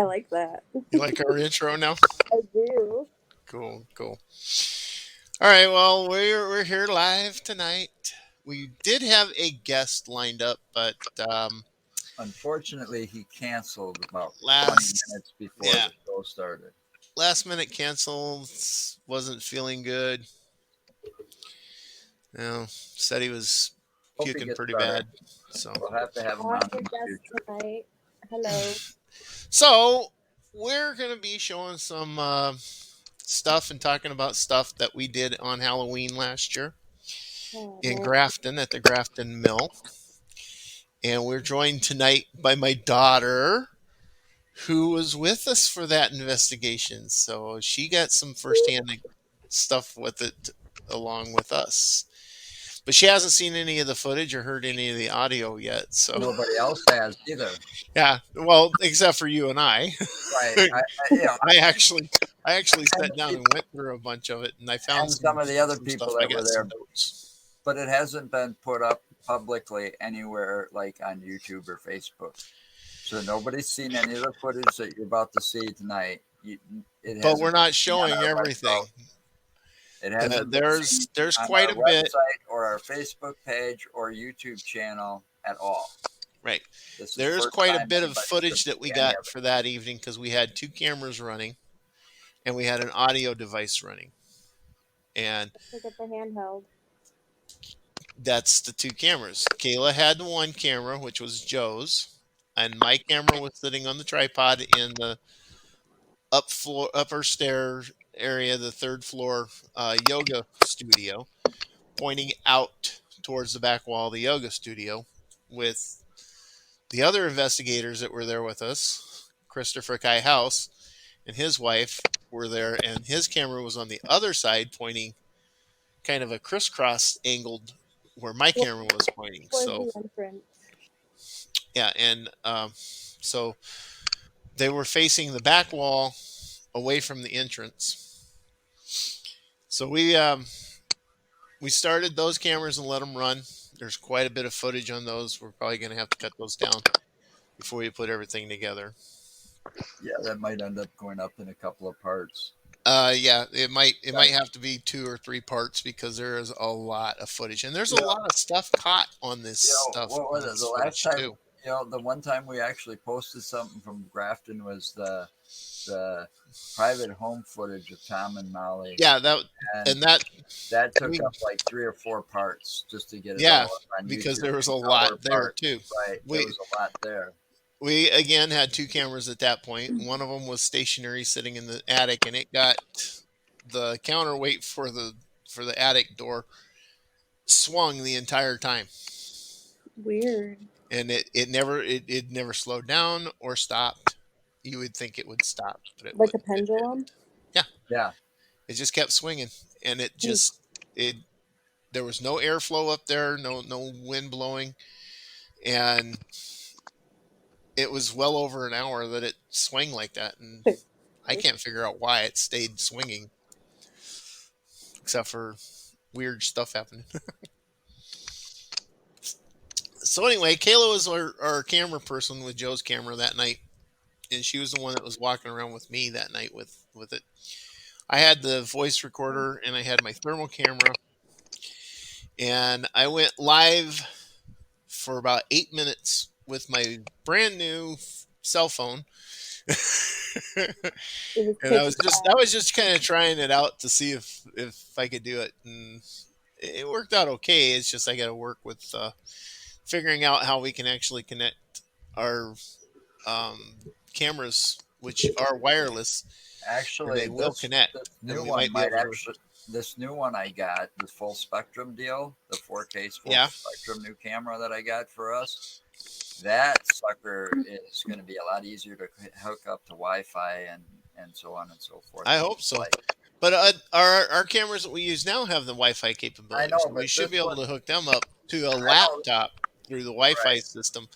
I like that. You like our intro now? I do. Cool, cool. All right, well, we're here live tonight. We did have a guest lined up, but Unfortunately, he canceled about 20 last minutes before yeah the show started. last minute cancel. Wasn't feeling good. Said he was Hope he puking gets pretty better. bad. So We'll have to have him I'm on your in the guest future. tonight. Hello. so we're gonna be showing some stuff and talking about stuff that we did on Halloween last year Oh, in man. Grafton at the Grafton Mill. And we're joined tonight by my daughter, who was with us for that investigation. So she got some firsthand stuff with it along with us. But she hasn't seen any of the footage or heard any of the audio yet. So, Nobody else has either. yeah, well, except for you and I. Right. I actually and, sat down and went through a bunch of it, and I found and some of the other some stuff. people I that were got there, some notes. but it hasn't been put up publicly anywhere like on YouTube or Facebook. So nobody's seen any of the footage that you're about to see tonight. But we're Hasn't been not seen on showing our everything. website. It hasn't been seen There's on quite our a bit. website or our Facebook page or YouTube channel at all. Right. This is the There's first quite a time bit of anybody's going footage to that we see any got of it. for that evening because we had two cameras running and we had an audio device running. And Look at the handheld. that's the two cameras. Kayla had the one camera, which was Joe's, and my camera was sitting on the tripod in the upper stair area, the third floor yoga studio, pointing out towards the back wall of the yoga studio with the other investigators that were there with us, Christopher Kai House and his wife were there, and his camera was on the other side, pointing kind of a crisscross angled where my camera was pointing. Towards So, the entrance. yeah, and so they were facing the back wall away from the entrance. So we started those cameras and let them run. There's quite a bit of footage on those. We're probably going to have to cut those down before we put everything together. Yeah, that might end up going up in a couple of parts. Yeah, it might have to be 2 or 3 parts because there is a lot of footage and there's a lot of stuff caught on this stuff. What was it? The last time, too. the one time we actually posted something from Grafton was the private home footage of Tom and Molly. Yeah, that took up like 3 or 4 parts just to get it all up on because YouTube. there was a lot there too. Right, there was a lot there. We again had 2 cameras at that point. One of them was stationary, sitting in the attic, and it got the counterweight for the attic door swung the entire time. Weird. And it never slowed down or stopped. You would think it would stop, but it like wouldn't. A pendulum. Yeah. It just kept swinging, and there was no airflow up there, no wind blowing, and it was well over an hour that it swung like that, and I can't figure out why it stayed swinging, except for weird stuff happening. So anyway, Kayla was our camera person with Joe's camera that night, and she was the one that was walking around with me that night with it. I had the voice recorder and I had my thermal camera, and I went live for about 8 minutes with my brand new cell phone. And I was just kind of trying it out to see if I could do it, and it worked out okay. It's just I got to work with figuring out how we can actually connect our cameras, which are wireless. Actually, they will connect. This new one I got, the full spectrum deal, the 4K full spectrum new camera that I got for us. That sucker is going to be a lot easier to hook up to Wi-Fi and so on and so forth. I hope so. But our cameras that we use now have the Wi-Fi capability. I know, so we should be able to hook them up to a laptop through the Wi-Fi system,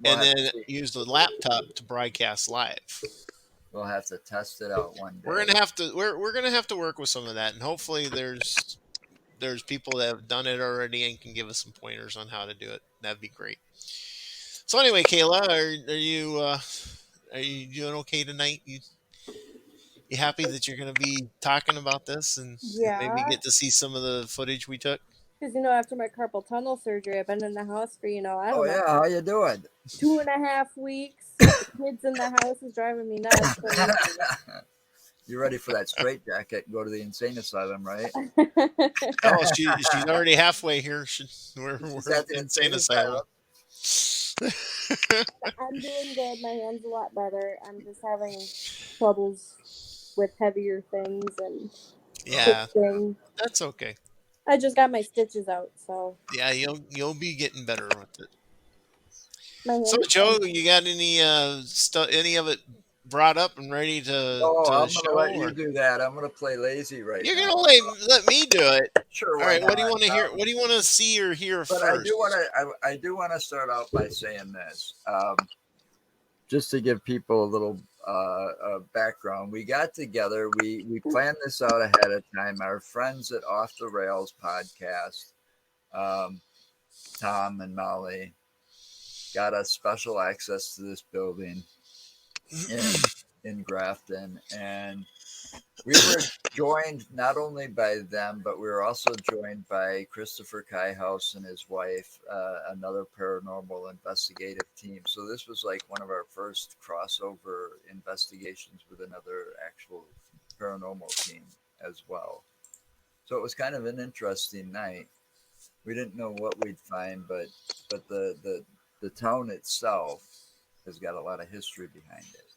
and then use the laptop to broadcast live. We'll have to test it out one day. We're gonna have to work with some of that, and hopefully there's people that have done it already and can give us some pointers on how to do it. That'd be great. So anyway, Kayla, Are you doing okay tonight? You happy that you're going to be talking about this and maybe Yeah, get to see some of the footage we took? because after my carpal tunnel surgery, I've been in the house for I Oh don't know, yeah, how you doing? 2.5 weeks. The kids in the house is driving me nuts. You ready for that straight jacket and go to the insane asylum, right? Oh, she's already halfway here. We're She's at at the the insane insane asylum. asylum. I'm doing good. My hand's a lot better. I'm just having troubles with heavier things and Yeah, twisting. that's okay. I just got my stitches out, so Yeah, you'll be getting better with it. my So, hand is Joe, fine. you got any of it brought up and ready No, to I'm gonna show, let you or do that. I'm gonna play lazy right you're now. gonna let me do it? Sure, All why right. What do you not? want to hear? What do you want to see or hear But I do want first? to. I do want to start out by saying this, just to give people a little background. We got together. We planned this out ahead of time. Our friends at Off the Rails podcast, um, Tom and Molly, got us special access to this building in Grafton, and we were joined not only by them, but we were also joined by Christopher Kaihaus and his wife, another paranormal investigative team. So this was like one of our first crossover investigations with another actual paranormal team as well. So it was kind of an interesting night. We didn't know what we'd find, but the town itself has got a lot of history behind it.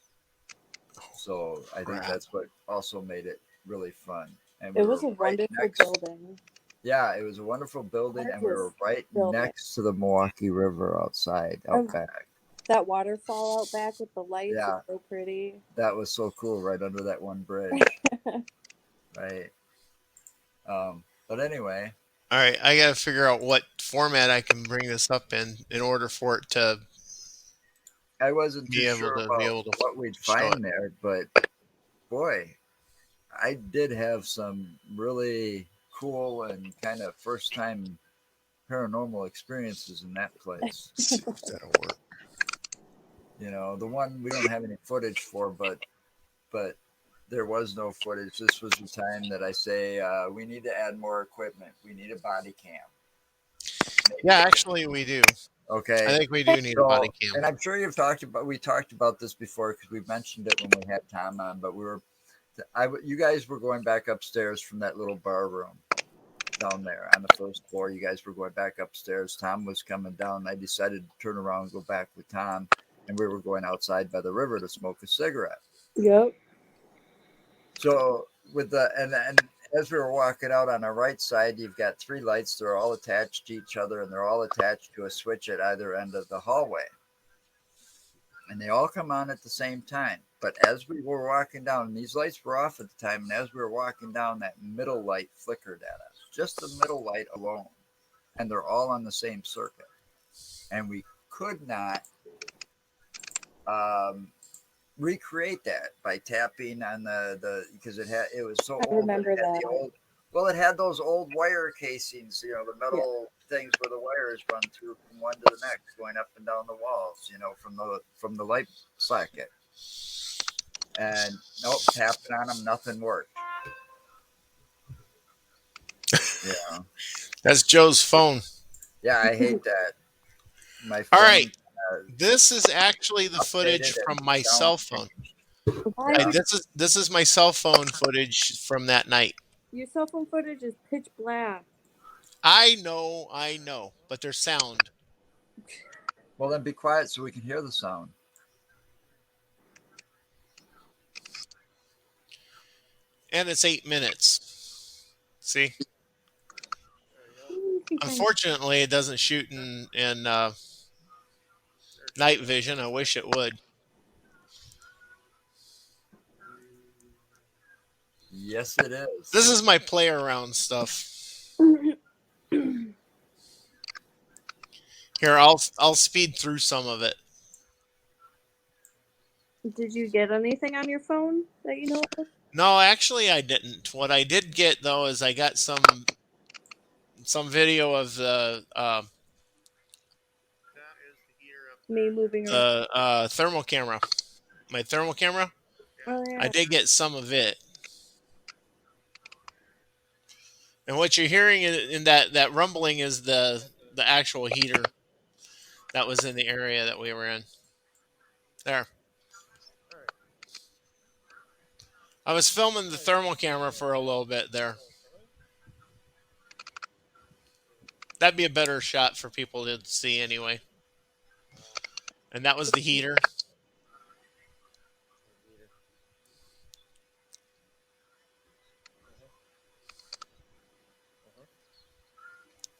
So I think Crap. that's what also made it really fun. And we It was were a right wonderful next. building. Yeah, it was a wonderful building, and we Gorgeous were right building. next to the Milwaukee River outside, out And back. that waterfall out back with the lights is Yeah, so pretty. that was so cool, right under that one bridge, right? But anyway, All right. I got to figure out what format I can bring this up in order for it to I wasn't too sure be about able to what we'd show it. find there, but boy, I did have some really cool and kind of first time paranormal experiences in that place. Let's see if that'll work. You know, the one we don't have any footage for, but there was no footage. This was the time that I say we need to add more equipment. We need a body cam. Yeah, Maybe. actually, we do. I Okay. think we do need a body So, cam. and I'm sure we talked about this before because we mentioned it when we had Tom on. But you guys were going back upstairs from that little bar room down there on the first floor. You guys were going back upstairs. Tom was coming down. I decided to turn around and go back with Tom, and we were going outside by the river to smoke a cigarette. Yep. So with and as we were walking out on the right side, you've got three lights. They're all attached to each other, and they're all attached to a switch at either end of the hallway. And they all come on at the same time. But as we were walking down, and these lights were off at the time, and as we were walking down, that middle light flickered at us, just the middle light alone, and they're all on the same circuit. And we could not um, recreate that by tapping on the because it was so I old that remember it had the that. old it had those old wire casings, the Yeah. metal things where the wires run through from one to the next, going up and down the walls, from the light socket. And nope, tapping on them, nothing worked. Yeah, That's Joe's phone. yeah, I hate that. My All right. phone This is actually the footage updated from and my sound cell phone. changed. Why Yeah, This is my cell phone footage from that night. your cell phone footage is pitch black? I know, but there's sound. well then be quiet so we can hear the sound. And it's 8 minutes. See? Unfortunately, it doesn't shoot in night vision. I wish it would. Yes, it is. This is my play around stuff. Here, I'll speed through some of it. Did you get anything on your phone that you know of? No, actually, I didn't. What I did get though is I got some video of Me moving around. the thermal camera my thermal camera. Oh I yeah. did get some of it. And what you're hearing in that rumbling is the actual heater that was in the area that we were in. There. I was filming the thermal camera for a little bit there. That'd be a better shot for people to see anyway. And that was the heater.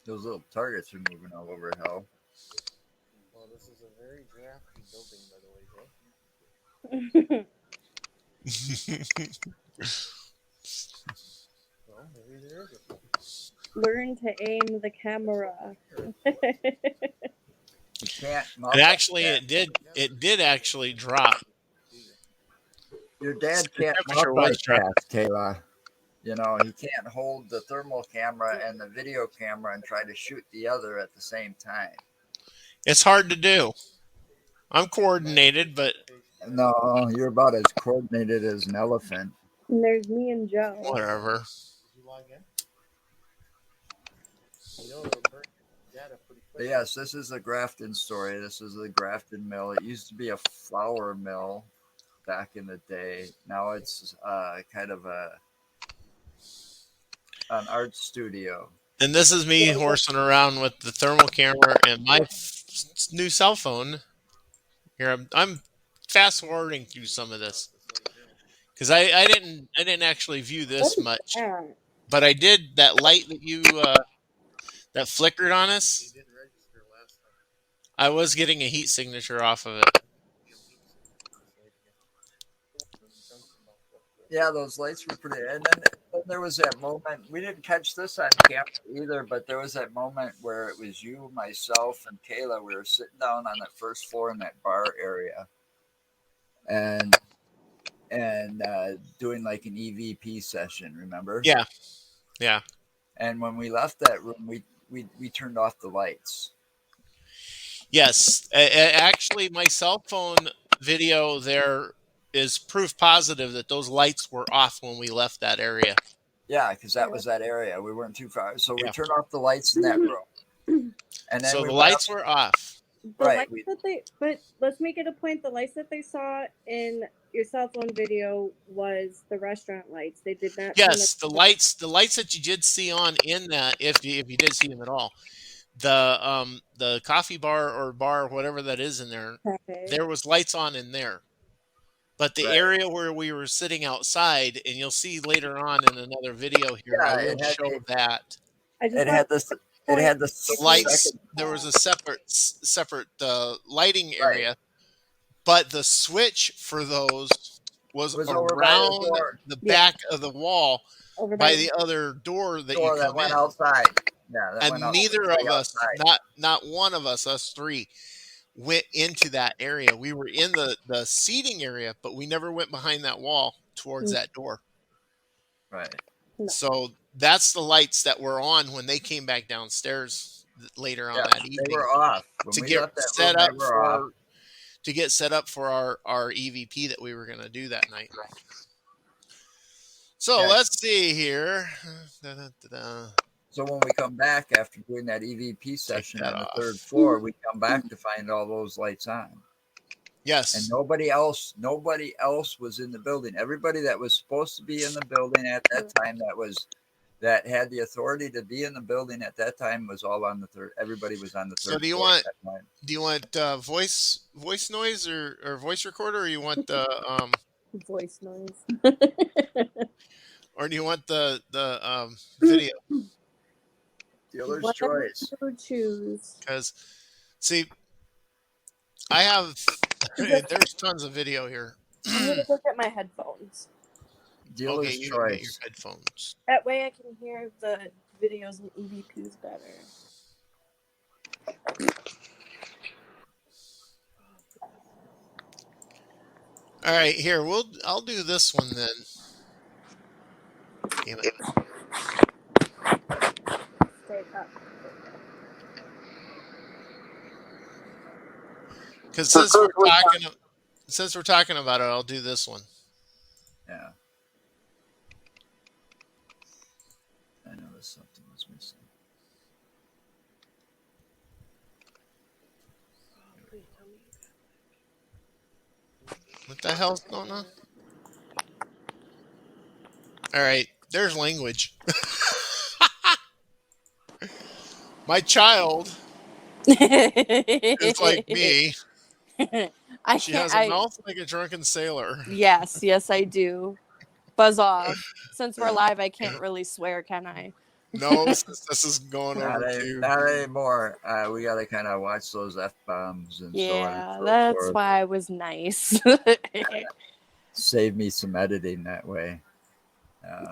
Those little targets are moving all over hell. Well, this is a very drafty building, by the way, well, maybe there is a Learn to aim the camera. You can't. And actually, it did actually drop. Your dad The can't temperature was dropping. multitask, Kayla. You know, he can't hold the thermal camera and the video camera and try to shoot the other at the same time. It's hard to do. I'm coordinated, but No, you're about as coordinated as an elephant. And there's me and Joe. whatever. But yes, this is a Grafton story. This is the Grafton Mill. It used to be a flour mill back in the day. Now it's kind of an art studio. And this is me horsing around with the thermal camera and my new cell phone. Here, I'm fast forwarding through some of this because I didn't actually view this much, but I did that light that you that flickered on us. I was getting a heat signature off of it. Yeah, those lights were pretty. And then there was that moment. We didn't catch this on camera either, but there was that moment where it was you, myself, and Kayla. We were sitting down on that first floor in that bar area, and doing like an EVP session. Remember? Yeah, yeah. And when we left that room, we turned off the lights. Yes, actually, my cell phone video there is proof positive that those lights were off when we left that area. Yeah, because that was that area. We weren't too far, so we Yeah. turned off the lights in that room. And then So we the went lights up- were off. The Right, lights we- that they, but let's make it a point. The lights that they saw in your cell phone video was the restaurant lights. They did not. Yes, the lights that you did see on in that, if you did see them at all, the coffee bar or bar, whatever that is in there, Okay. there was lights on in there. But the Right. area where we were sitting outside, and you'll see later on in another video here, Yeah, I will show that. I just It had this. It had the Lights. second. There was a separate lighting area, but the switch for those was over by the around door. the back of the wall over by the other door that you that come went in. outside. Yeah, that went And out, neither like of us, outside. not one of us three, went into that area. We were in the seating area, but we never went behind that wall towards that door. Right. No. So that's the lights that were on when they came back downstairs later on that evening. They were off. When to we get left that set room, up they were off. to get set up for our EVP that we were going to do that night. So Yeah. let's see here. Da-da-da-da. So when we come back after doing that EVP session that on the off. third floor, we come back to find all those lights on. Yes. And nobody else was in the building. Everybody that was supposed to be in the building at that time that had the authority to be in the building at that time was all on the third. Everybody was on the third. So do you floor want at that time. do you want voice noise or voice recorder, or you want the voice noise, or do you want the video? Dealer's whatever choice. you choose. Because see, I have there's tons of video here. I'm gonna look at my headphones. Dealer's Okay, you can get your choice. headphones. That way I can hear the videos and EVPs better. All right, here I'll do this one then. Damn it. Stay up. Because since since we're talking about it, I'll do this one. Yeah. I noticed something was missing. What the hell's going on? All right, there's language. My child is like me. I She can't. has a mouth like a drunken sailor. Yes, I do. Buzz off. Since we're live, I can't really swear, can I? No, since this is going over too. Not anymore. We got to kind of watch those F-bombs and so on. Yeah, And so that's forth. why I was nice. Save me some editing that way.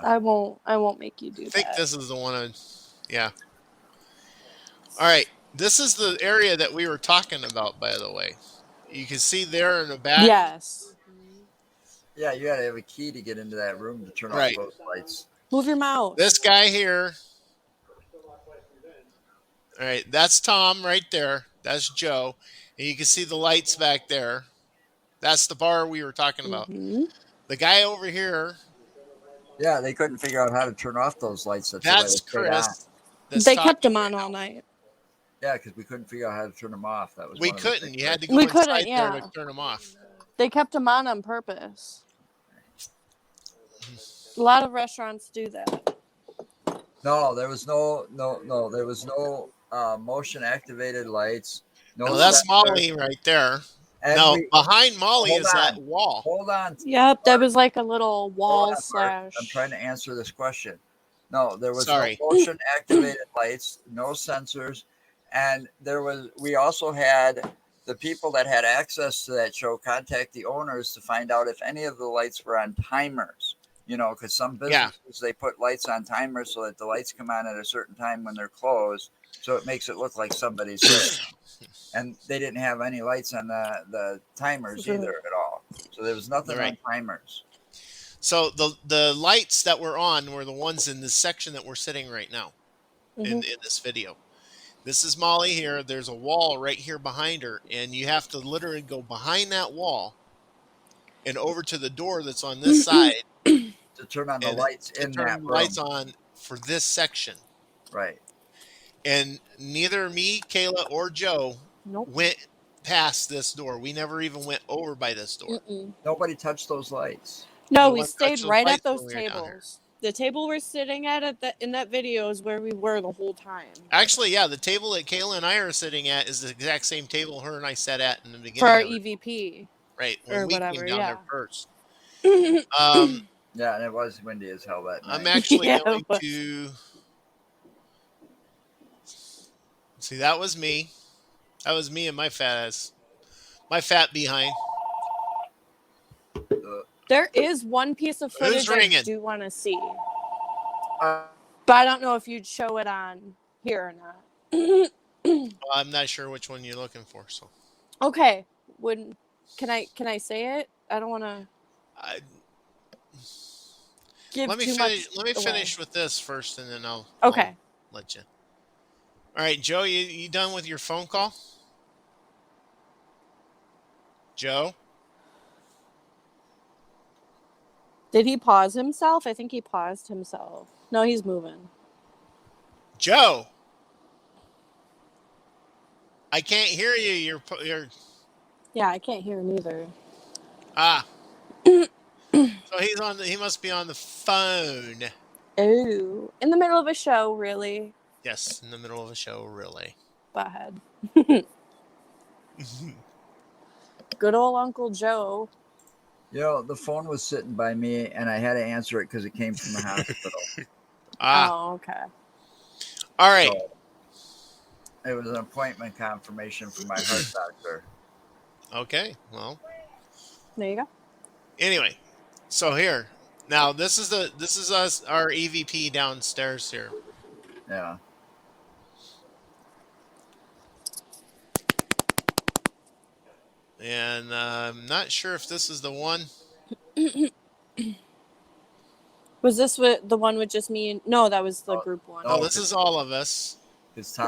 I won't make you do I think that. this is the one. Yeah. All right. This is the area that we were talking about, by the way. You can see there in the back. Yes. Yeah, you got to have a key to get into that room to turn Right. off those lights. Move your mouse. This guy here. All right. That's Tom right there. That's Joe. And you can see the lights back there. That's the bar we were talking about. Mm-hmm. The guy over here. Yeah, they couldn't figure out how to turn off those lights. That's Chris. They kept them on all night. Yeah, because we couldn't figure out how to turn them off. That was we one of the couldn't. big You had to questions. go inside there to turn them off. They kept them on purpose. A lot of restaurants do that. No, there was no. There was no motion activated lights. No, that's Molly right there. And no, behind Molly is that wall. Hold on. Yep, that was like a little wall slash. I'm trying to answer this question. No, there was Sorry. no motion activated lights, no sensors, and we also had the people that had access to that show contact the owners to find out if any of the lights were on timers. You know, because some businesses they put lights on timers so that the lights come on at a certain time when they're closed, so it makes it look like somebody's there. And they didn't have any lights on the timers either at all. So there was nothing on timers. So the lights that were on were the ones in this section that we're sitting right now in this video. This is Molly here. There's a wall right here behind her, and you have to literally go behind that wall and over to the door that's on this side to turn on the lights in that room. Lights on for this section. Right. And neither me, Kayla, or Joe went past this door. We never even went over by this door. Nobody touched those lights. No, we stayed right at those tables. The table we're sitting at in that video is where we were the whole time. Actually, yeah, the table that Kayla and I are sitting at is the exact same table her and I sat at in the beginning. For our EVP. Right, when we came down there first. Yeah, and it was windy as hell that night. I'm actually going to... See, that was me. That was me and my fat behind. There is one piece of footage I do want to see. But I don't know if you'd show it on here or not. Well, I'm not sure which one you're looking for, so. Okay. Can I say it? I don't want to give let me too finish, much Let me away. finish with this first, and then I'll let you. All right, Joe, you done with your phone call? Joe? Did he pause himself? I think he paused himself. No, he's moving. Joe! I can't hear you. You're... Yeah, I can't hear him either. So he must be on the phone. Oh, in the middle of a show, really? Yes, in the middle of a show, really. Butthead. Good old Uncle Joe. You know, the phone was sitting by me, and I had to answer it because it came from the hospital. Oh, okay. All right. So, it was an appointment confirmation for my heart doctor. Okay, well. There you go. Anyway, so here. Now, this is us, our EVP downstairs here. Yeah. And I'm not sure if this is the one. Was this the one with just me? No, that was the group one. No, this is all of us. Because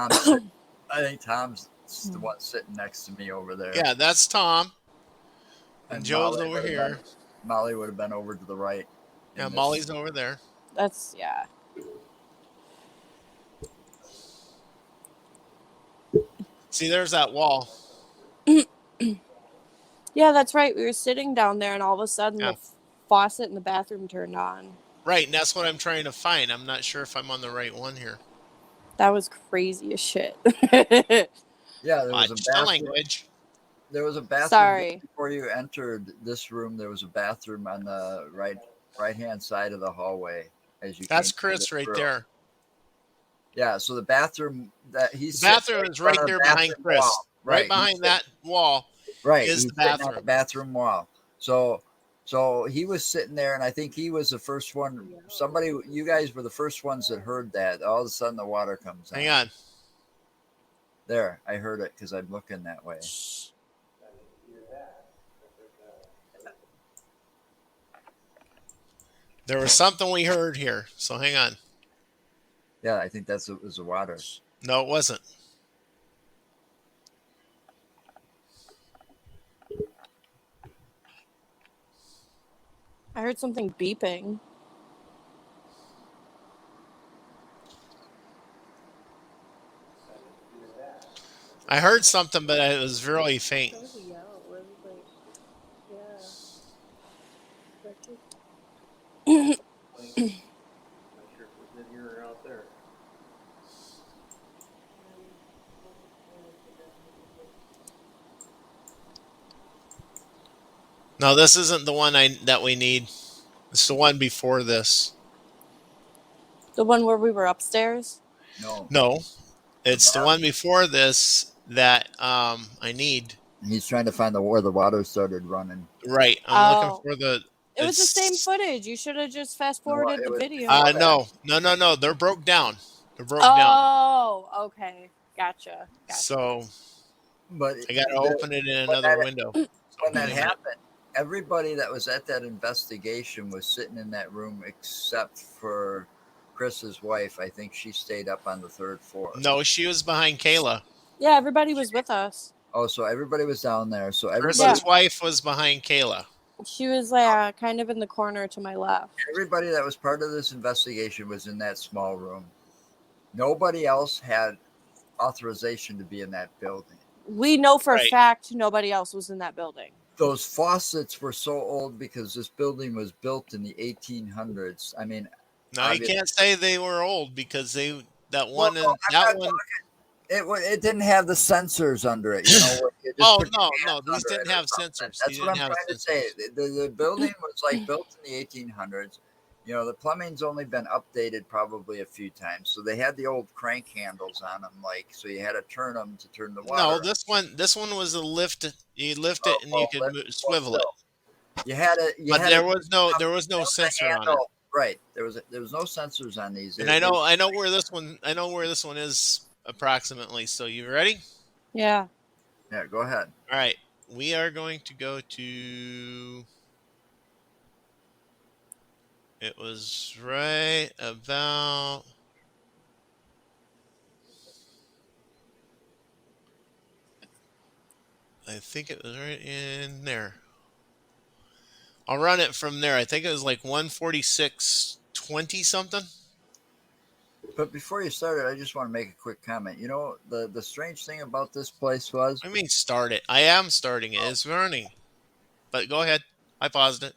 I think Tom's the one sitting next to me over there. Yeah, that's Tom. And Joe's over here. Molly would have been over to the right. Yeah, Molly's over there. That's, yeah. See, there's that wall. Yeah, that's right. We were sitting down there, and all of a sudden the faucet in the bathroom turned on. Right, and that's what I'm trying to find. I'm not sure if I'm on the right one here. That was crazy as shit. Yeah, there was a bathroom. Language. There was a bathroom. Sorry. Before you entered this room, there was a bathroom on the right-hand side of the hallway. That's Chris right there. Yeah, so the bathroom that he's the bathroom is right there behind Chris. Wall. Right behind that wall. Right, is the bathroom. On the bathroom wall. So he was sitting there, and I think he was the first one. You guys were the first ones that heard that. All of a sudden, the water comes on. Hang on. There, I heard it because I'm looking that way. There was something we heard here, so hang on. Yeah, I think was the water. No, it wasn't. I heard something beeping. I heard something, but it was really faint. No, this isn't the one that we need. It's the one before this. The one where we were upstairs? No. It's the one before this that I need. He's trying to find where the water started running. Right. I'm looking for It was the same footage. You should have just fast forwarded the video. No. They're broke down. Down. Oh, okay. Gotcha. So, but I got to open it in another window. When that happened, everybody that was at that investigation was sitting in that room except for Chris's wife. I think she stayed up on the third floor. No, she was behind Kayla. Yeah, everybody was with us. Oh, so everybody was down there. So Chris's wife was behind Kayla. She was kind of in the corner to my left. Everybody that was part of this investigation was in that small room. Nobody else had authorization to be in that building. We know for a fact nobody else was in that building. Those faucets were so old because this building was built in the 1800s. I mean, no, you can't say they were old because it didn't have the sensors under it. You know, no, these didn't have sensors. That's what I'm trying to say. The building was built in the 1800s. You know, the plumbing's only been updated probably a few times. So they had the old crank handles on them, so you had to turn them to turn the water. No, this one was a lift. You lift it and you could swivel it. There was no sensor on it. Right. There was no sensors on these. And I know where this one is approximately. So you ready? Yeah. Yeah, go ahead. All right. We are going to go to. It was right about. I think it was right in there. I'll run it from there. I think it was like 146.20 something. But before you started, I just want to make a quick comment. You know, the strange thing about this place was. I mean, start it. I am starting it. It's running. But go ahead. I paused it.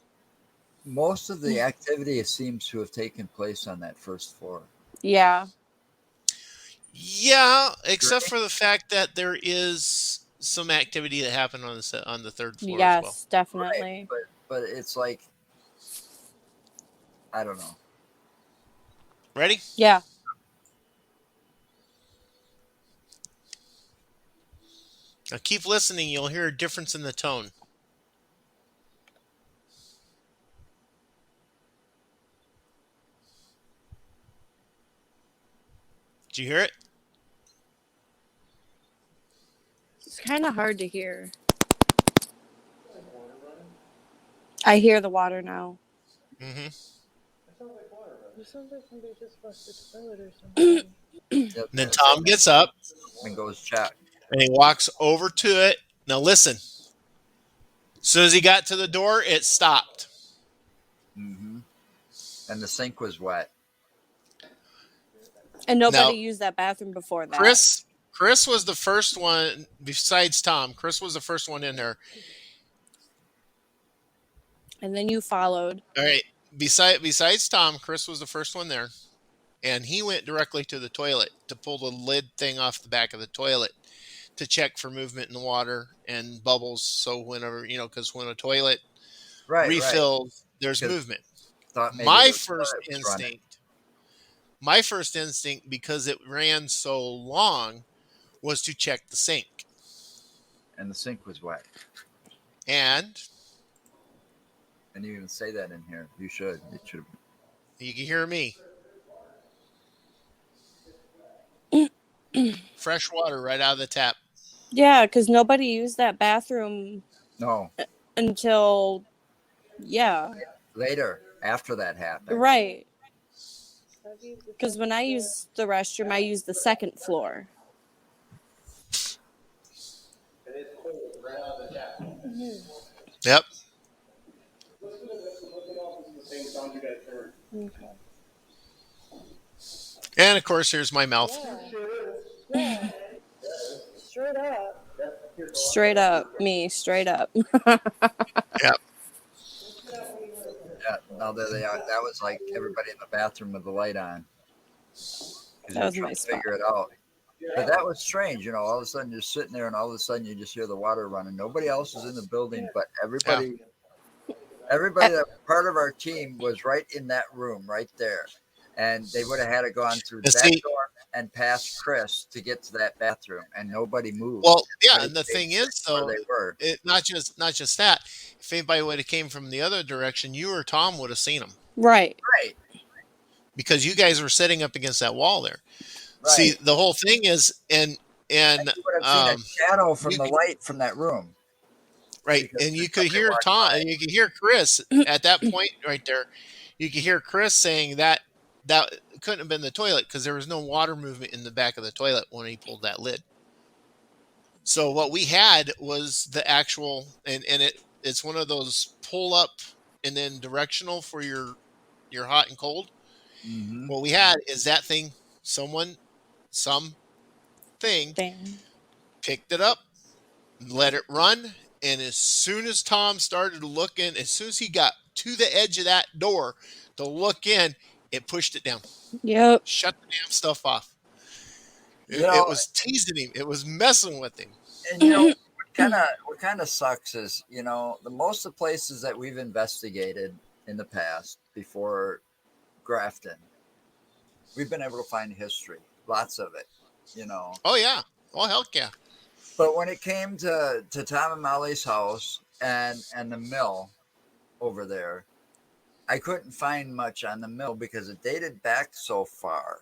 Most of the activity seems to have taken place on that first floor. Yeah. Yeah, except for the fact that there is some activity that happened on the third floor. Yes, as well. Definitely. Right, but it's like, I don't know. Ready? Yeah. Now keep listening. You'll hear a difference in the tone. Did you hear it? It's kind of hard to hear. I hear the water now. Mm-hmm. It sounds like somebody just flushed the toilet or something. And then Tom gets up and goes check. And he walks over to it. Now listen. soon as he got to the door, it stopped. Mm-hmm. And the sink was wet. And nobody used that bathroom before that. Chris was the first one, besides Tom. Chris was the first one in there. And then you followed. All right. Besides Tom, Chris was the first one there. And he went directly to the toilet to pull the lid thing off the back of the toilet to check for movement in the water and bubbles. So whenever, because when a toilet refills, there's movement. My first instinct, because it ran so long, was to check the sink. And the sink was wet. And you even say that in here. You should. It should. You can hear me. Fresh water right out of the tap. Yeah, because nobody used that bathroom. No. Until, later, after that happened. Right. Because when I used the restroom, I used the second floor. Yep. Okay. And of course, here's my mouth. Yeah. Straight up. Straight up. Me. Straight up. Yep. Yeah, now there they are. That was like everybody in the bathroom with the light on. That was my spot. Figure it out. But that was strange, all of a sudden you're sitting there and all of a sudden you just hear the water running. Nobody else is in the building, but everybody that part of our team was right in that room right there. And they would have had to gone through that door and past Chris to get to that bathroom, and nobody moved. Well, yeah, and the thing is, though, they were. Not just that. If anybody would have came from the other direction, you or Tom would have seen them. Right. Because you guys were sitting up against that wall there. Right. See, the whole thing is, and you would have seen a shadow from the light from that room. Right, and you could hear Tom, and you could hear Chris at that point right there. You could hear Chris saying that couldn't have been the toilet because there was no water movement in the back of the toilet when he pulled that lid. So what we had was the actual, and it's one of those pull up and then directional for your hot and cold. Mm-hmm. What we had is that thing. Something picked it up, let it run, and as soon as Tom started looking, as soon as he got to the edge of that door to look in, it pushed it down. Yep. Shut the damn stuff off. It was teasing him. It was messing with him. And what kind of sucks is, the most of the places that we've investigated in the past before Grafton, we've been able to find history, lots of it, Oh yeah. Oh heck yeah. But when it came to Tom and Molly's house and the mill over there, I couldn't find much on the mill because it dated back so far.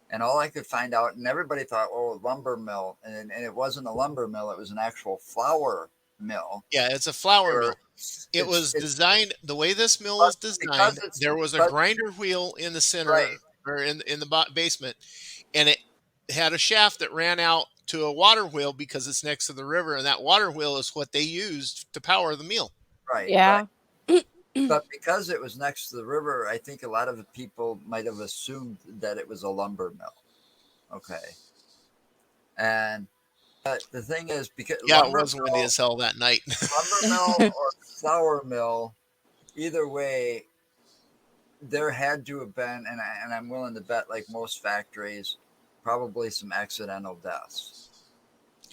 And all I could find out, and everybody thought, lumber mill. And it wasn't a lumber mill. It was an actual flour mill. Yeah, it's a flour mill. It was designed, the way this mill was designed, there was a grinder wheel in the center, or in the basement. And it had a shaft that ran out to a water wheel because it's next to the river. And that water wheel is what they used to power the mill. Right. Yeah. Right. But because it was next to the river, I think a lot of people might have assumed that it was a lumber mill. Okay. And the thing is, because it was windy as hell that night. Lumber mill or flour mill, either way, there had to have been, and I'm willing to bet, like most factories, probably some accidental deaths.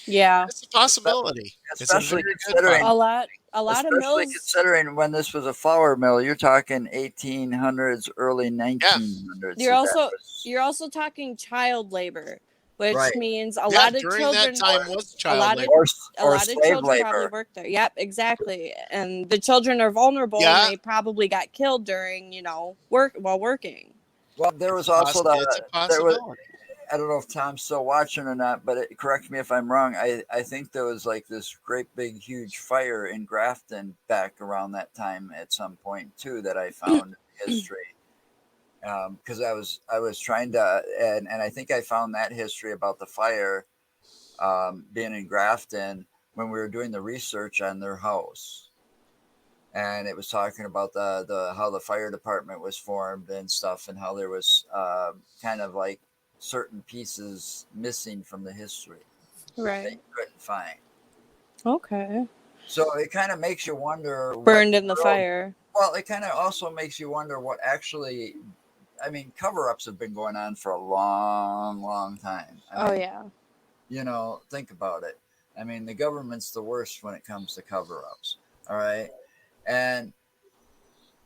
Yeah, it's a possibility. Especially considering a lot of mills. Considering when this was a flour mill, you're talking 1800s, early 1900s. You're also talking child labor, which means a lot of during children. That time was child labor. A lot of children labor. Probably worked there. Yep, exactly. And the children are vulnerable, and they probably got killed during while working. Well, there was also I don't know if Tom's still watching or not, but correct me if I'm wrong. I think there was like this great big huge fire in Grafton back around that time at some point too that I found in history. Because I was trying to, and I think I found that history about the fire being in Grafton when we were doing the research on their house, and it was talking about the how the fire department was formed and stuff, and how there was kind of like certain pieces missing from the history that Right. you couldn't find. Okay. So it kind of makes you wonder. Burned in the fire. Well, it kind of also makes you wonder what actually. I mean, cover-ups have been going on for a long, long time. I mean, yeah. You know, think about it. I mean, the government's the worst when it comes to cover-ups. All right, and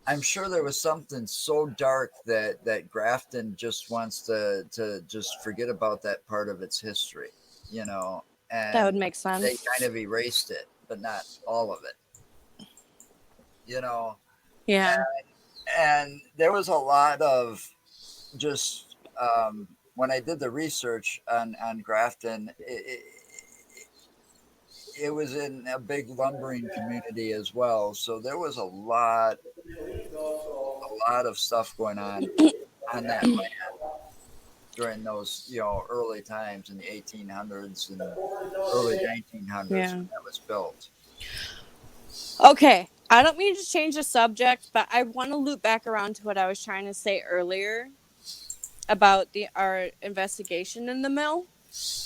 I'm sure there was something so dark that Grafton just wants to just forget about that part of its history, you know, and That would make sense. they kind of erased it, but not all of it, you know. Yeah. And there was a lot of just when I did the research on Grafton, it was in a big lumbering community as well, so there was a lot of stuff going on that land during those, you know, early times in the 1800s and early 1900s when that was built. Okay, I don't mean to change the subject, but I want to loop back around to what I was trying to say earlier about our investigation in the mill.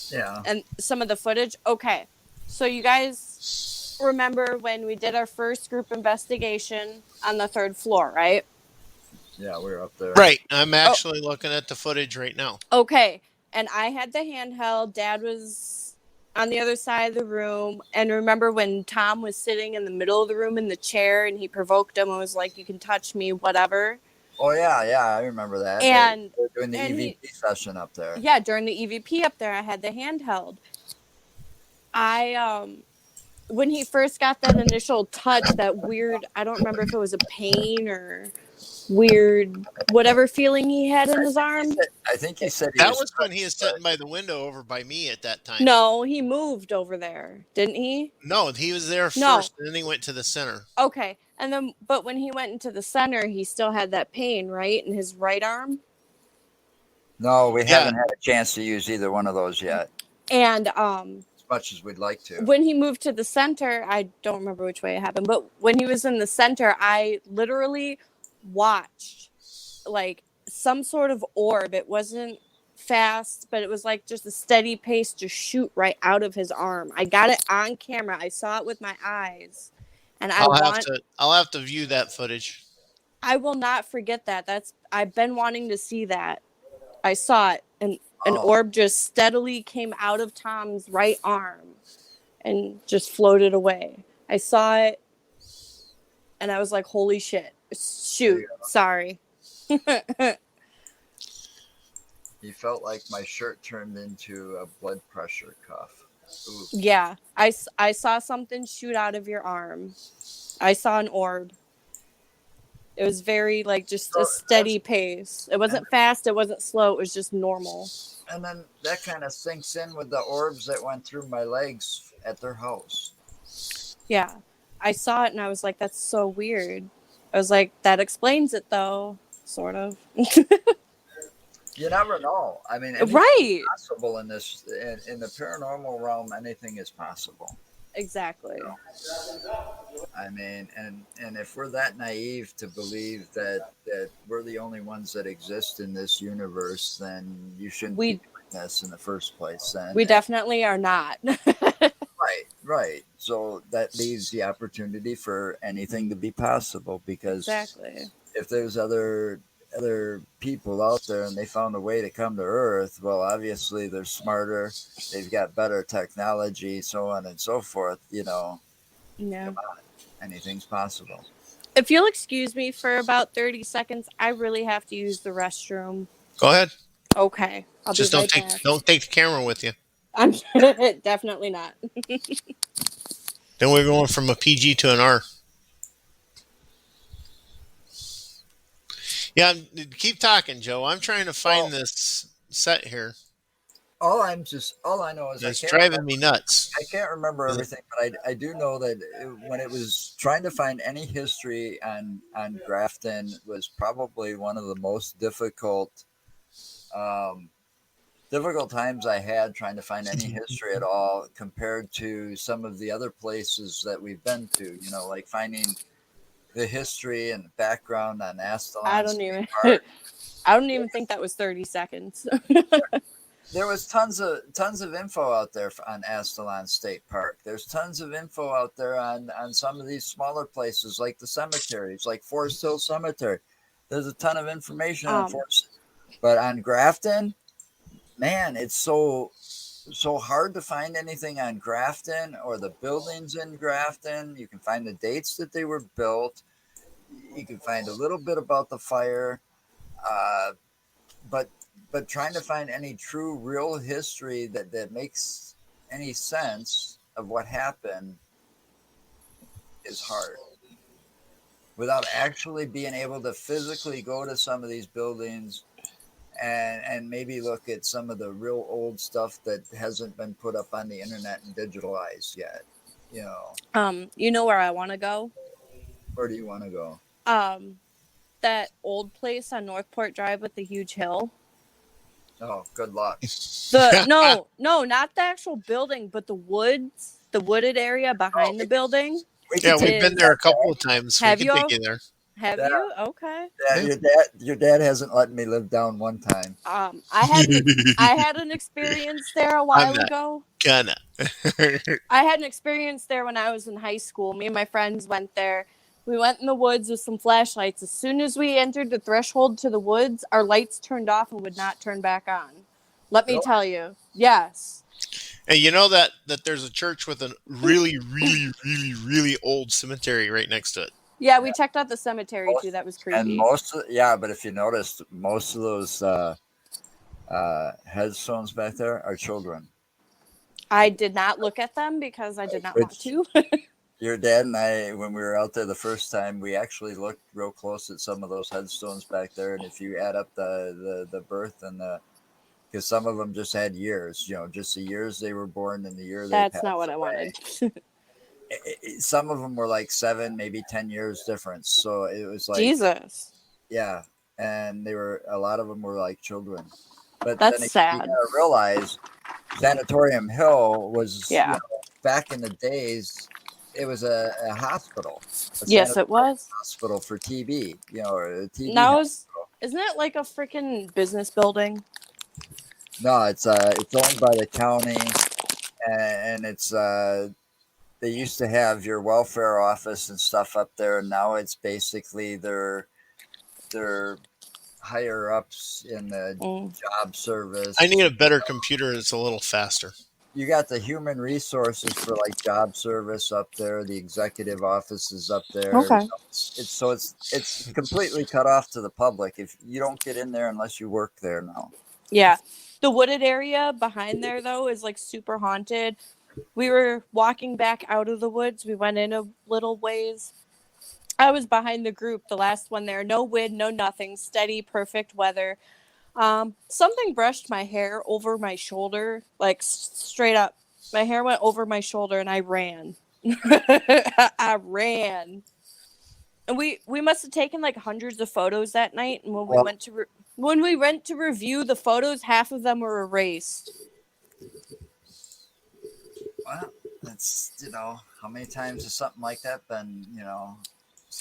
Yeah. And some of the footage. Okay, so you guys remember when we did our first group investigation on the 3rd floor, right? Yeah, we were up there. Right. I'm actually looking at the footage right now. Okay, and I had the handheld. Dad was on the other side of the room. And remember when Tom was sitting in the middle of the room in the chair and he provoked him and was like, "You can touch me, whatever." Oh, yeah, I remember that. And doing the EVP session up there. Yeah, during the EVP up there, I had the handheld. When he first got that initial touch, that weird, I don't remember if it was a pain or weird, whatever feeling he had in his arm. I think he said that was when he was sitting by the window over by me at that time. No, he moved over there, didn't he? No, he was there first, and then he went to the center. Okay, and then, but when he went into the center, he still had that pain, right, in his right arm? No, we haven't had a chance to use either one of those yet. And as much as we'd like to. When he moved to the center, I don't remember which way it happened, but when he was in the center, I literally watched like some sort of orb. It wasn't fast, but it was like just a steady pace to shoot right out of his arm. I got it on camera. I saw it with my eyes. And I'll have to view that footage. I will not forget that. I've been wanting to see that. I saw it, and an orb just steadily came out of Tom's right arm and just floated away. I saw it, and I was like, holy shit. Shoot, sorry. He felt like my shirt turned into a blood pressure cuff. Ooh. Yeah, I saw something shoot out of your arm. I saw an orb. It was very, like, just a steady pace. It wasn't fast. It wasn't slow. It was just normal. And then that kind of sinks in with the orbs that went through my legs at their house. Yeah. I saw it, and I was like, that's so weird. I was like, that explains it, though. Sort of. You never know. I mean, right. Possible in this, in the paranormal realm, anything is possible. Exactly. You know? I mean, and if we're that naive to believe that we're the only ones that exist in this universe, then you shouldn't be doing this in the first place. Then we definitely are not. Right. So that leaves the opportunity for anything to be possible, because if there's other people out there and they found a way to come to Earth, well, obviously they're smarter, they've got better technology, so on and so forth, you know. Yeah. Come on. Anything's possible. If you'll excuse me for about 30 seconds, I really have to use the restroom. Go ahead. Okay. I'll just be right back. Don't take the camera with you. I'm definitely not. Then we're going from a PG to an R. Yeah, keep talking, Joe. I'm trying to find this set here. All I know is it's driving me nuts. I can't remember everything, but I do know that when it was trying to find any history on Grafton was probably one of the most difficult difficult times I had trying to find any history at all compared to some of the other places that we've been to. You know, like finding the history and the background on I Astalon don't State even. Park. I don't even think that was 30 seconds. There was tons of info out there on Astalon State Park. There's tons of info out there on some of these smaller places like the cemeteries, like Forest Hill Cemetery. There's a ton of information on Forest, but on Grafton, man, it's so hard to find anything on Grafton or the buildings in Grafton. You can find the dates that they were built. You can find a little bit about the fire, uh, but trying to find any true real history that makes any sense of what happened is hard without actually being able to physically go to some of these buildings and maybe look at some of the real old stuff that hasn't been put up on the internet and digitalized yet. You know where I want to go? Where do you want to go? That old place on Northport Drive with the huge hill. Oh, good luck. No, not the actual building, but the wooded area behind the building. Yeah, we've been there a couple of times. Have We you? can take you there. Have you? Okay. Yeah, your dad hasn't let me live down one time. I had an experience there a while ago. Gonna. I had an experience there when I was in high school. Me and my friends went there. We went in the woods with some flashlights. As soon as we entered the threshold to the woods, our lights turned off and would not turn back on. Let me tell you. Yes. And you know that there's a church with a really, really, really, really old cemetery right next to it. Yeah, we checked out the cemetery too. That was creepy. And but if you noticed, most of those headstones back there are children. I did not look at them because I did not want to. Your dad and I, when we were out there the first time, we actually looked real close at some of those headstones back there. And if you add up the birth and because some of them just had years, just the years they were born and the year they passed. That's not what I wanted. Some of them were like 7, maybe 10 years difference. So it was like Jesus. Yeah, and a lot of them were like children. But that's sad. You gotta realize Sanatorium Hill was back in the days. It was a hospital. Yes, it was hospital for TB. Or a TB. Now isn't it like a freaking business building? No, it's owned by the county, and it's they used to have your welfare office and stuff up there, and now it's basically their higher ups in the job service. I need a better computer that's a little faster. You got the human resources for like job service up there, the executive offices up there. Okay. So it's completely cut off to the public. If you don't get in there unless you work there now. Yeah. The wooded area behind there though is like super haunted. We were walking back out of the woods. We went in a little ways. I was behind the group, the last one there. No wind, no nothing. Steady, perfect weather. Something brushed my hair over my shoulder, like straight up. My hair went over my shoulder and I ran. I ran. And we must have taken like hundreds of photos that night. And when we went to review the photos, half of them were erased. Well, that's how many times has something like that been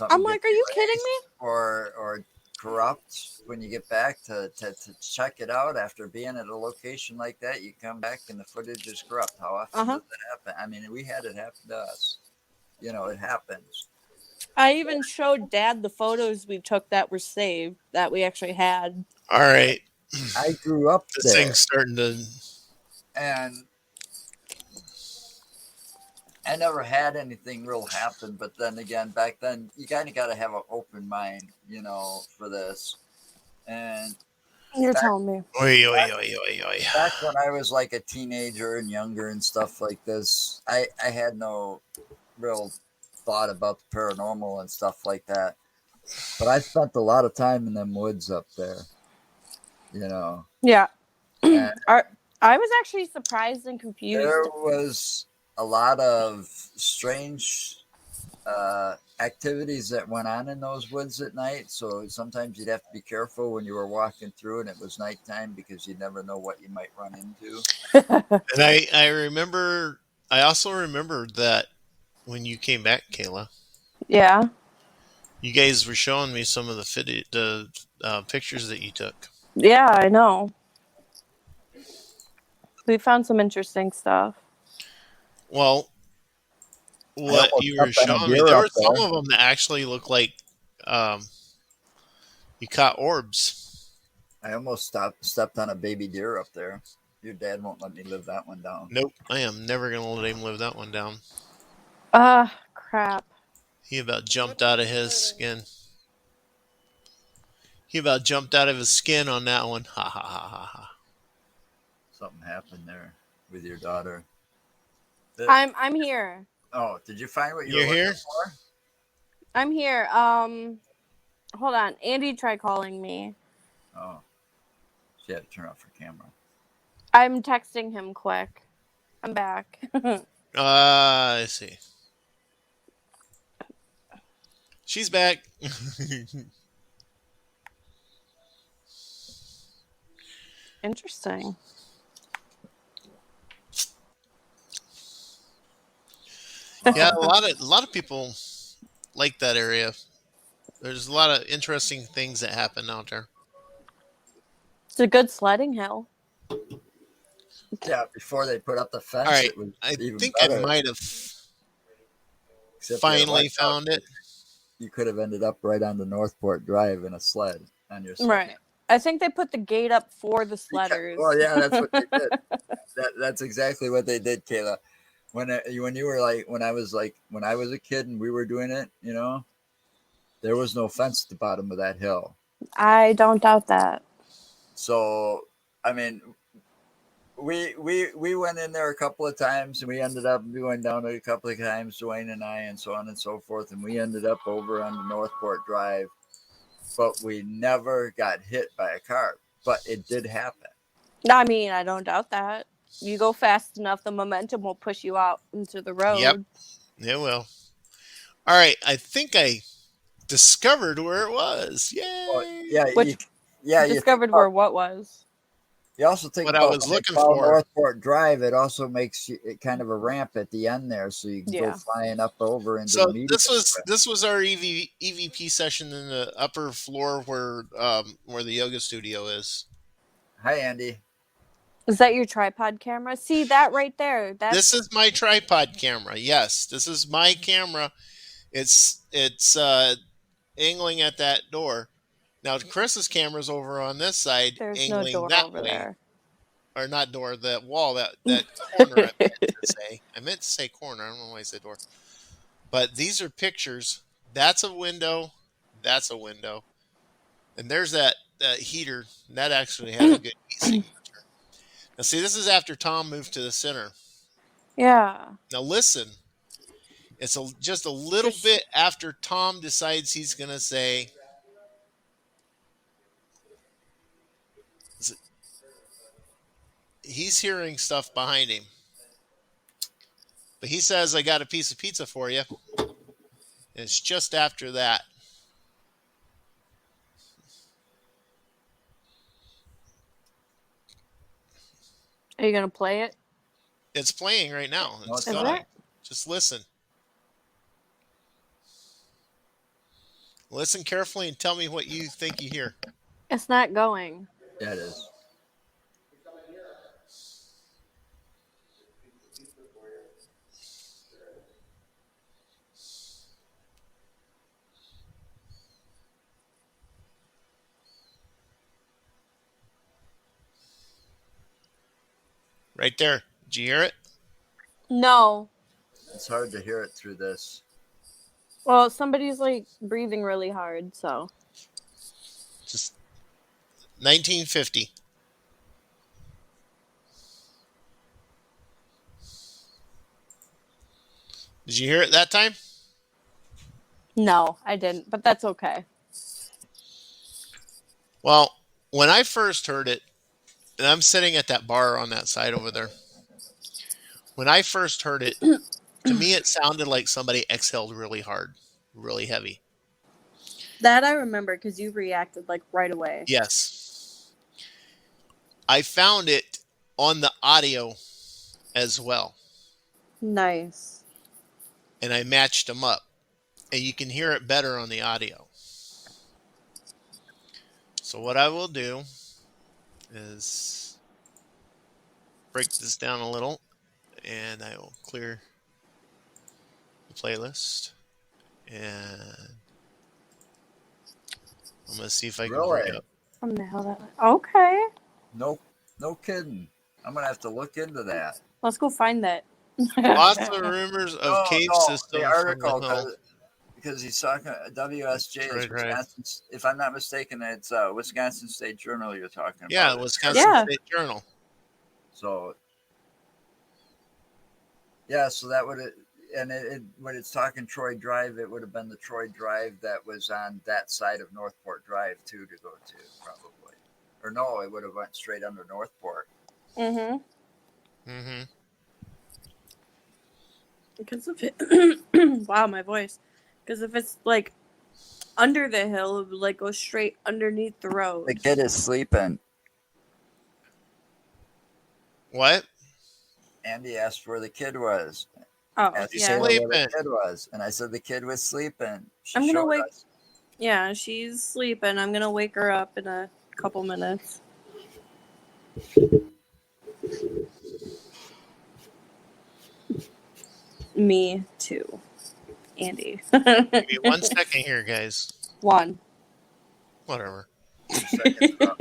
I'm like, are you kidding me? Or corrupt when you get back to check it out after being at a location like that. You come back and the footage is corrupt. How often does that happen? I mean, we had it happen to us. It happens. I even showed Dad the photos we took that were saved that we actually had. All right. I grew up this there. Thing's starting to... And I never had anything real happen, but then again, back then, you kind of got to have an open mind, for this. And you're telling me. Back when I was like a teenager and younger and stuff like this, I had no real thought about the paranormal and stuff like that. But I spent a lot of time in them woods up there, Yeah. I was actually surprised and confused. There was a lot of strange activities that went on in those woods at night. So sometimes you'd have to be careful when you were walking through and it was nighttime because you never know what you might run into. And I remember, I also remember that when you came back, Kayla, Yeah. you guys were showing me some of the pictures that you took. Yeah, I know. We found some interesting stuff. Well, I what almost you were stepped on a showing me, deer there up were some there. of them that actually look like you caught orbs. I almost stepped on a baby deer up there. Your dad won't let me live that one down. Nope, I am never going to let him live that one down. Crap. He about jumped out of his skin. He about jumped out of his skin on that one. Ha ha ha ha ha. Something happened there with your daughter. I'm here. Oh, did you find what you You're were looking here? for? I'm here. Hold on. Andy tried calling me. Oh, she had to turn off her camera. I'm texting him quick. I'm back. I see. She's back. Interesting. Yeah, a lot of people like that area. There's a lot of interesting things that happen out there. It's a good sledding hill. Yeah, before they put up the fence, All right, it was I even think better. I might have Except finally found it. You could have ended up right on the Northport Drive in a sled on your sled. Right. I think they put the gate up for the sledders. Well, yeah, that's what they did. That's exactly what they did, Kayla. When you were like, when I was a kid and we were doing it, there was no fence at the bottom of that hill. I don't doubt that. So, I mean, we went in there a couple of times and we ended up going down it a couple of times, Dwayne and I, and so on and so forth. And we ended up over on the Northport Drive, but we never got hit by a car. But it did happen. I mean, I don't doubt that. You go fast enough, the momentum will push you out into the road. Yep, it will. All right, I think I discovered where it was. Yay! Well, yeah, you discovered where what was. You also think what I about was when looking they call for. Northport Drive. It also makes it kind of a ramp at the end there, so you can go flying up over into the medium. This was our EVP session in the upper floor where the yoga studio is. Hi, Andy. Is that your tripod camera? See that right there? This is my tripod camera. Yes, this is my camera. It's angling at that door. Now Chris's camera's over on this side, There's angling no door that over way. there. Or not door, that wall, that corner. I meant to say corner. I don't know why I said door. But these are pictures. That's a window. That's a window. And there's that heater. That actually had a good heat signature. Now, see, this is after Tom moved to the center. Yeah. Now, listen. It's just a little bit after Tom decides he's going to say, he's hearing stuff behind him. But he says, I got a piece of pizza for you. And it's just after that. Are you going to play it? It's playing right now. It's Is going. it? Just listen. Listen carefully and tell me what you think you hear. It's not going. Yeah, it is. Right there. Did you hear it? No. It's hard to hear it through this. Well, somebody's like breathing really hard, so. Just 1950. Did you hear it that time? No, I didn't, but that's okay. Well, when I first heard it, and I'm sitting at that bar on that side over there. When I first heard it, To me, it sounded like somebody exhaled really hard, really heavy. That I remember because you reacted like right away. Yes. I found it on the audio as well, Nice. and I matched them up, and you can hear it better on the audio. So what I will do is break this down a little, and I will clear the playlist, and I'm going to see if I can bring Really? up. From the hell that. Okay. No kidding. I'm gonna have to look into that. Let's go find that. Lots of rumors of cave No, the system from the article hill. because he's talking WSJ is Troy Drive. Wisconsin. If I'm not mistaken, it's Wisconsin State Journal you're talking about. Yeah, It's Wisconsin Yeah. State Journal. So yeah, so that would and when it's talking Troy Drive, it would have been the Troy Drive that was on that side of Northport Drive too to go to probably, or no, it would have went straight under Northport. Mm-hmm. Mm-hmm. Because of it. Wow, my voice. Because if it's like under the hill, it would like go straight underneath the road. The kid is sleeping. What? Andy asked where the kid was. Oh, Asked He's yeah. Kayla where the sleeping. kid was, and I said the kid was sleeping. She I'm gonna showed wake. us. Yeah, she's sleeping. I'm gonna wake her up in a couple minutes. Me too, Andy. Give me 1 second here, guys. One. Whatever. 2 seconds up.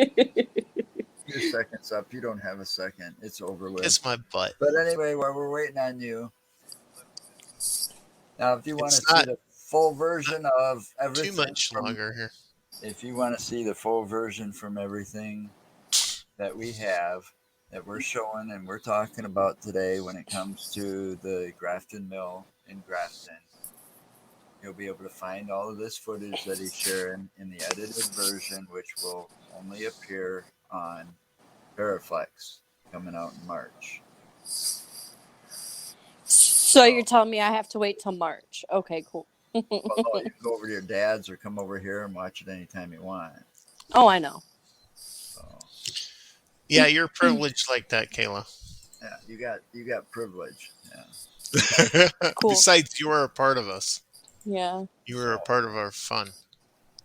2 seconds up. You don't have a second. It's over with. Kiss my butt. But anyway, while we're waiting on you, now if you want to It's see not the full version of everything, too much longer here. if you want to see the full version from everything that we have, that we're showing and we're talking about today when it comes to the Grafton Mill in Grafton, you'll be able to find all of this footage that he's sharing in the edited version, which will only appear on Veriflex coming out in March. So you're telling me I have to wait till March? Okay, cool. Well, no, you can go over to your dad's or come over here and watch it anytime you want. Oh, I know. So Yeah, you're privileged like that, Kayla. yeah, you got privilege. Yeah. Cool. Besides, you are a part of us. Yeah. You were a part of our fun.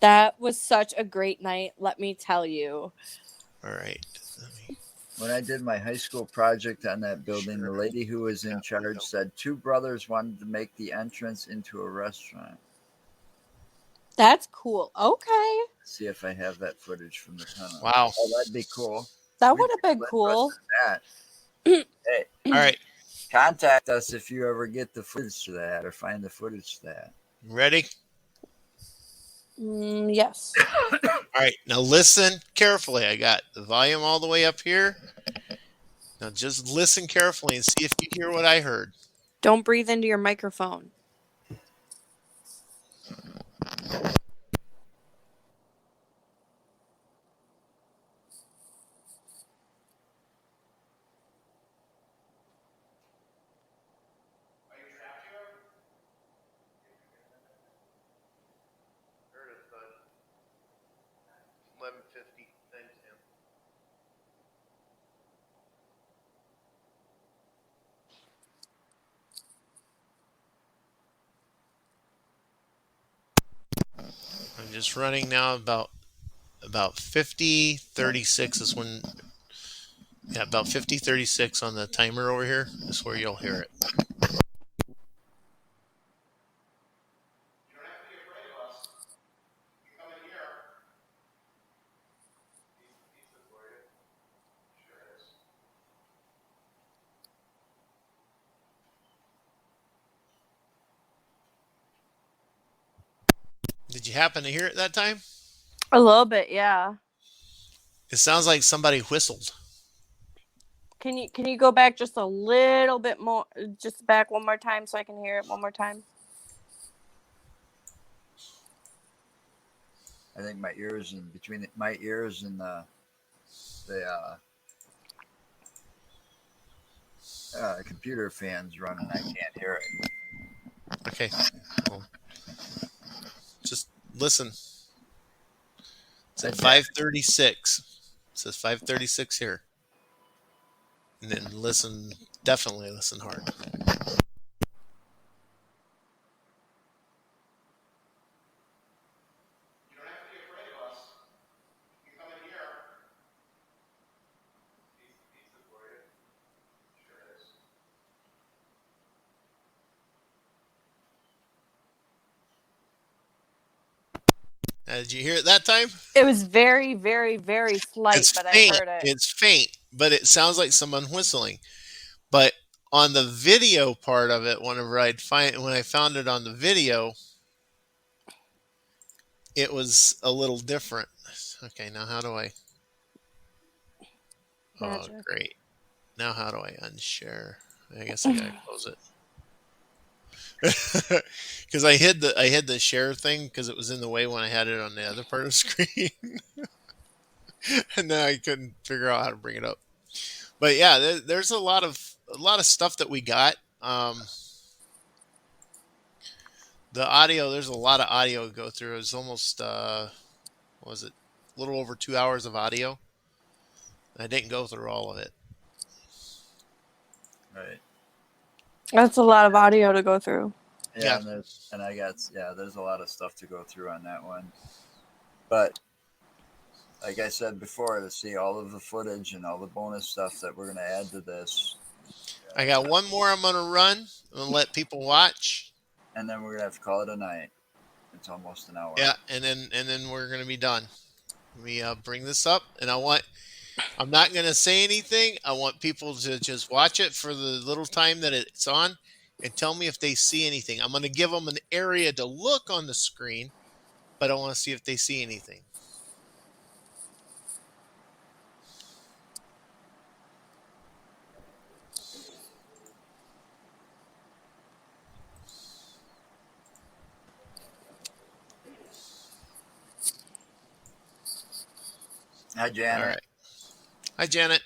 That was such a great night, let me tell you. All right. When I did my high school project on that building, the lady who was in charge said 2 brothers wanted to make the entrance into a restaurant. That's cool. Okay. See if I have that footage from the tunnel. Wow. Oh, that'd be cool. That would have been cool. That. Hey, All right. contact us if you ever get the footage to that or find the footage to that. Ready? Yes. All right. Now listen carefully. I got the volume all the way up here. Now just listen carefully and see if you hear what I heard. Don't breathe into your microphone. I'm just running now about 50:36 is when. Yeah, about 50:36 on the timer over here is where you'll hear it. Did you happen to hear it that time? A little bit, yeah. It sounds like somebody whistled. Can you go back just a little bit more, just back one more time so I can hear it one more time? I think my ears and between my ears and the computer fans running. I can't hear it. Okay. Well, just listen. It's at 5:36. It says 5:36 here. And then listen, definitely listen hard. Did you hear it that time? It was very, very, very slight, It's but faint. I heard it. It's faint, but it sounds like someone whistling. But on the video part of it, when I found it on the video, it was a little different. Okay, now how do I? Magic. Oh, great. Now how do I unshare? I guess I gotta close it. Because I hid the share thing because it was in the way when I had it on the other part of the screen, and then I couldn't figure out how to bring it up. But yeah, there's a lot of stuff that we got. The audio, there's a lot of audio to go through. It was almost what was it, a little over 2 hours of audio. I didn't go through all of it. Right. That's a lot of audio to go through. Yeah, there's a lot of stuff to go through on that one. But like I said before, to see all of the footage and all the bonus stuff that we're going to add to this. I got one more I'm going to run. I'm going to let people watch. And then we're going to have to call it a night. It's almost an hour. Yeah, and then we're going to be done. We bring this up, and I'm not going to say anything. I want people to just watch it for the little time that it's on and tell me if they see anything. I'm going to give them an area to look on the screen, but I want to see if they see anything. Hi, Janet. All right. Hi, Janet.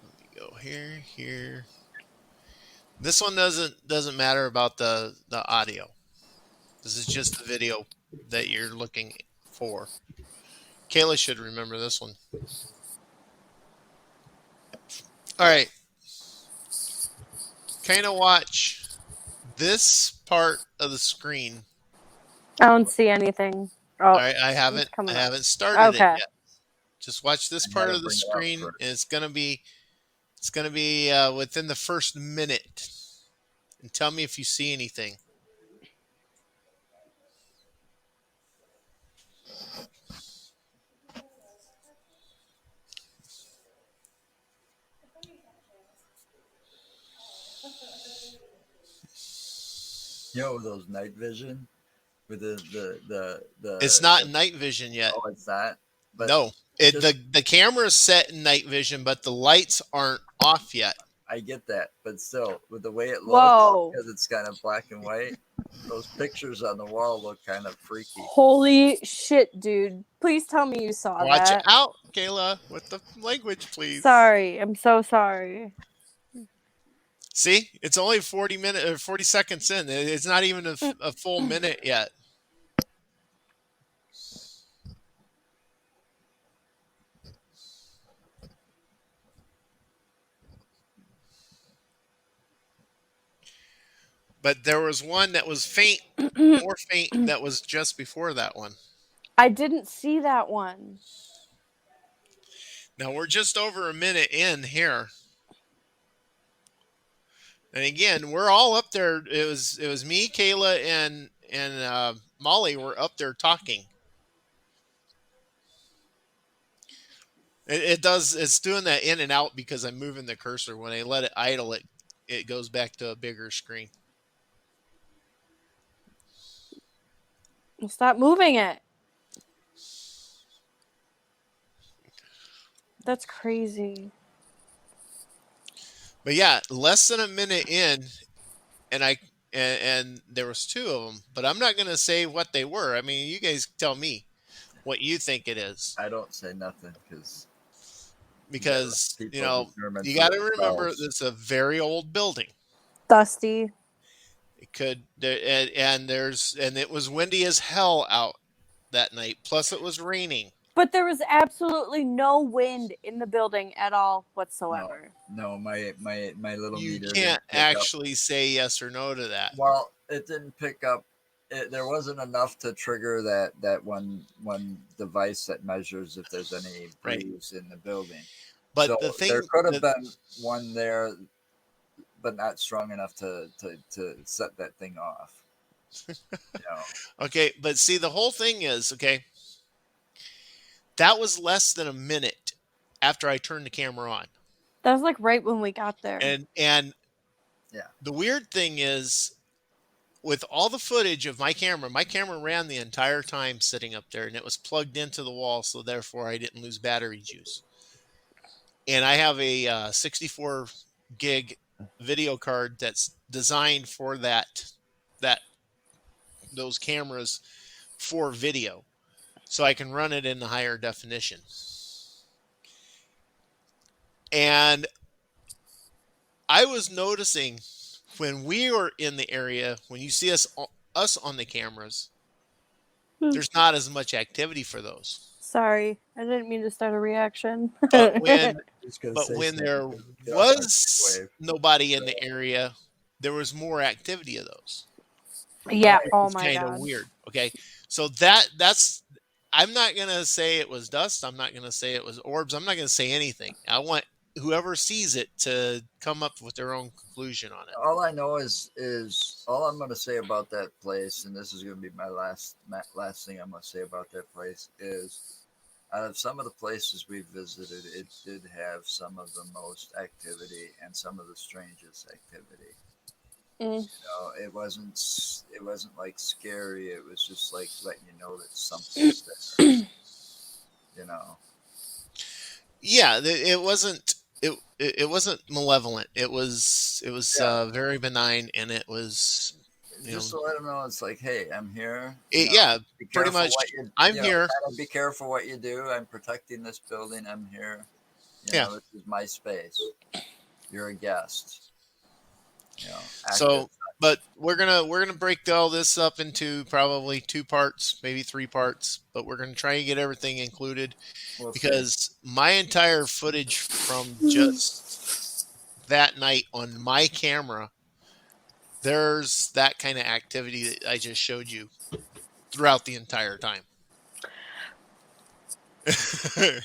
Let me go here. This one doesn't matter about the audio. This is just the video that you're looking for. Kayla should remember this one. All right. Kind of watch this part of the screen. I don't see anything. Oh, All right, I haven't started it yet. Just watch this part of the screen, and it's gonna be within the first minute, and tell me if you see anything. Those night vision with the. It's not night vision yet. Oh, it's not. But no, the camera's set in night vision, but the lights aren't off yet. I get that, but still, with the way it looks, because it's kind of black and white, those pictures on the wall look kind of freaky. Holy shit, dude! Please tell me you saw that. Watch out, Kayla, with the language, please. Sorry, I'm so sorry. See, it's only 40 seconds in. It's not even a full minute yet. But there was one that was faint, more faint, that was just before that one. I didn't see that one. Now we're just over a minute in here. And again, we're all up there. It was me, Kayla, and Molly were up there talking. It's doing that in and out because I'm moving the cursor. When I let it idle, it goes back to a bigger screen. Well, stop moving it. That's crazy. But yeah, less than a minute in, and there was two of them. But I'm not going to say what they were. I mean, you guys tell me what you think it is. I don't say nothing because because people determine you for got to remember themselves. this is a very old building. Dusty. It could and it was windy as hell out that night. Plus, it was raining. But there was absolutely no wind in the building at all whatsoever. No, my little You meter can't didn't pick actually say yes or no to that. up. Well, it didn't pick up. There wasn't enough to trigger that one device that measures if there's any Right. breeze in the building. But So the thing there could have that- been one there, but not strong enough to set that thing off. Okay, but see, the whole thing is, okay, that was less than a minute after I turned the camera on. That was like right when we got there. And Yeah. the weird thing is, with all the footage of my camera ran the entire time sitting up there, and it was plugged into the wall, so therefore I didn't lose battery juice. And I have a 64 gig video card that's designed for those cameras for video, so I can run it in the higher definition. And I was noticing when we were in the area, when you see us on the cameras, there's not as much activity for those. Sorry, I didn't mean to start a reaction. But when there was nobody in the area, there was more activity of those. Yeah. Oh It's my kind god. of weird. Okay, so that's. I'm not gonna say it was dust. I'm not gonna say it was orbs. I'm not gonna say anything. I want whoever sees it to come up with their own conclusion on it. All I know is all I'm going to say about that place, and this is going to be my last thing I'm going to say about that place is, out of some of the places we visited, it did have some of the most activity and some of the strangest activity. It wasn't like scary. It was just like letting you know that something's there. Yeah, it wasn't. It wasn't malevolent. It was very benign, and it was just to let them know it's like, hey, I'm here. Yeah, pretty much. I'm here. Be careful what you do. I'm protecting this building. I'm here. This is my space. You're a guest. So, but we're gonna break all this up into probably 2 parts, maybe 3 parts. But we're gonna try and get everything included because my entire footage from just that night on my camera, there's that kind of activity that I just showed you throughout the entire time.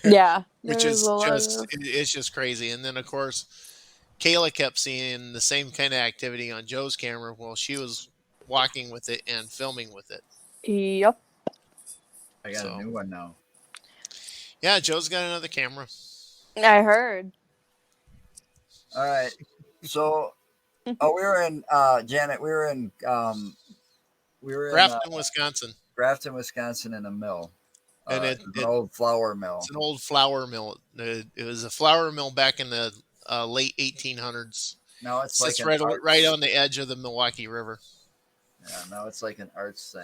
Yeah, which is it's just crazy. And then of course, Kayla kept seeing the same kind of activity on Joe's camera while she was walking with it and filming with it. Yep. I got a new one now. Yeah, Joe's got another camera. I heard. All right. So, we were in Janet. We were in Grafton, Wisconsin. Grafton, Wisconsin, in a mill. And it's an old flour mill. It's an old flour mill. It was a flour mill back in the late 1800s. Now it's like right on the edge of the Milwaukee River. Yeah, now it's like an arts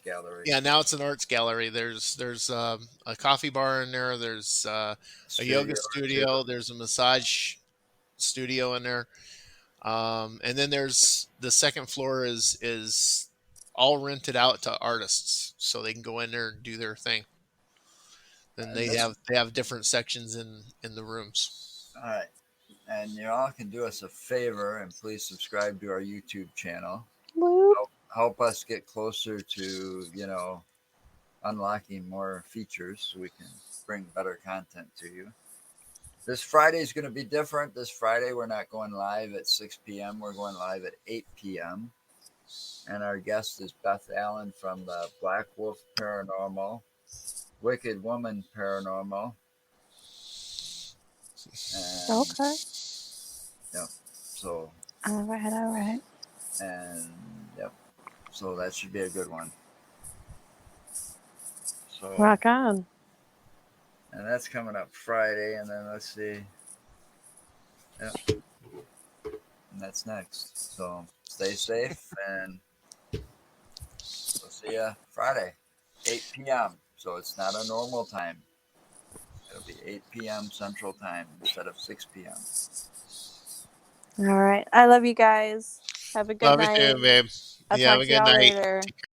gallery. Yeah, now it's an arts gallery. There's a coffee bar in there. There's a yoga studio. There's a massage studio in there. And then there's the second floor is all rented out to artists, so they can go in there and do their thing. And they have different sections in the rooms. All right, and you all can do us a favor and please subscribe to our YouTube channel. Help us get closer to unlocking more features so we can bring better content to you. This Friday is going to be different. This Friday we're not going live at 6 p.m. We're going live at 8 p.m. And our guest is Beth Allen from the Black Wolf Paranormal, Wicked Woman Paranormal. Okay. Yep. So. All right. And yep. So that should be a good one. So. Rock on. And that's coming up Friday, and then let's see. Yep. And that's next. So stay safe, and we'll see you Friday, 8 p.m. So it's not a normal time. It'll be 8 p.m. Central Time instead of 6 p.m. All right. I love you guys. Have a good Love you night. too, babe. I'll You have talk a to good y'all night. later. Take care.